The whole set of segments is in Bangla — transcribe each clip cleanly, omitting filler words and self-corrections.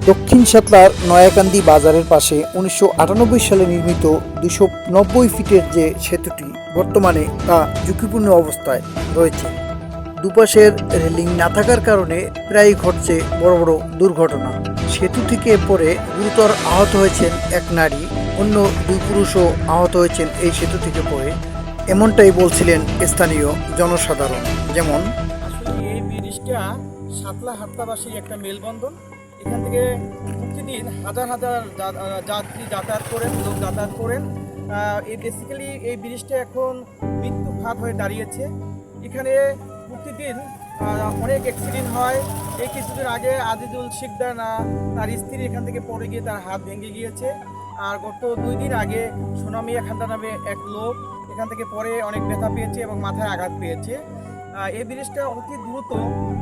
দক্ষিণ শাতলার নয়াকান্দি বাজারের পাশে ১৯৯৮ সালে নির্মিত ২৯০ ফিটের যে সেতুটি বর্তমানে তা ঝুঁকিপূর্ণ অবস্থায় রয়েছে। দুপাশের রেলিং না থাকার কারণে প্রায়ই ঘটছে বড় বড় দুর্ঘটনা। সেতু থেকে পড়ে গুরুতর আহত হয়েছেন এক নারী, অন্য দুই পুরুষও আহত হয়েছেন এই সেতু থেকে পড়ে, এমনটাই বলছিলেন স্থানীয় জনসাধারণ। যেমন আসলে এই ব্রিজটা শাতলা হাট্টাবাসীর একটা মেলবন্ধন। এখান থেকে প্রতিদিন হাজার হাজার যাত্রী যাতায়াত করেন, লোক যাতায়াত করেন। এই বেসিক্যালি এই ব্রিজটা এখন মৃত্যু ফাঁদ হয়ে দাঁড়িয়েছে। এখানে প্রতিদিন অনেক অ্যাক্সিডেন্ট হয়। এই কিছুদিন আগে আজিজুল শিকদার তার স্ত্রী এখান থেকে পড়ে গিয়ে তার হাত ভেঙে গিয়েছে। আর গত 2 দিন আগে সোনামিয়া খান্দা নামে এক লোক এখান থেকে পড়ে অনেক ব্যথা পেয়েছে এবং মাথায় আঘাত পেয়েছে। এই ব্রিজটা অতি দ্রুত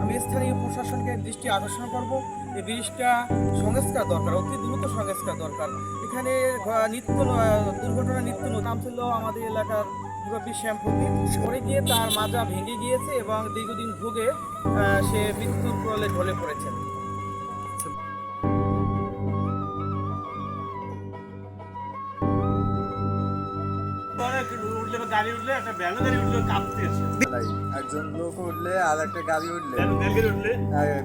আমি স্থানীয় প্রশাসনকে দৃষ্টি আকর্ষণ করব। এই ব্রিজটা সংস্কার দরকার, অতি দ্রুত সংস্কার দরকার। এখানে দুর্ঘটনা নিত্য নাম ছিল আমাদের এলাকার মুরব্বী শ্যামপুরি, পড়ে গিয়ে তার মাজা ভেঙে গিয়েছে এবং দীর্ঘদিন ভোগে সে মৃত্যুর কোলে ঢলে পড়েছেন। গাড়ি উঠলে একটা ব্যানো গাড়ি উঠলে কাঁপতেছে, একজন লোক উঠলে আর একটা গাড়ি উঠলে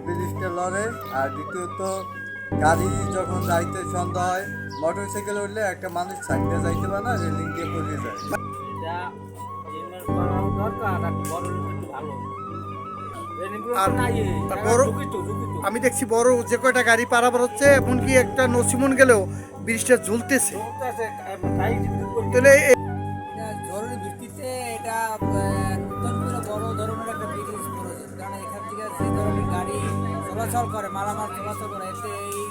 ব্রিজটা লড়ে। আর দ্বিতীয়ত গাড়ি যখন যাইতে সন্ধ্যা হয়, মোটর সাইকেল উঠলে একটা মানুষ সাইডে যাইতে পারে না, রেলিং দিয়ে পড়ে যায়। আমি দেখছি বড় যে কয়টা গাড়ি পারাপার হচ্ছে, এমনকি একটা নসিমন গেলেও ব্রিজটা ঝুলতেছে। তাহলে জরুরি ভিত্তিতে এটা নতুন করে বড় ধরনের একটা ব্রিজ প্রয়োজন, কারণ এখান থেকে যে ধরনের গাড়ি চলাচল করে, মালামাল চলাচল করে, এতে এই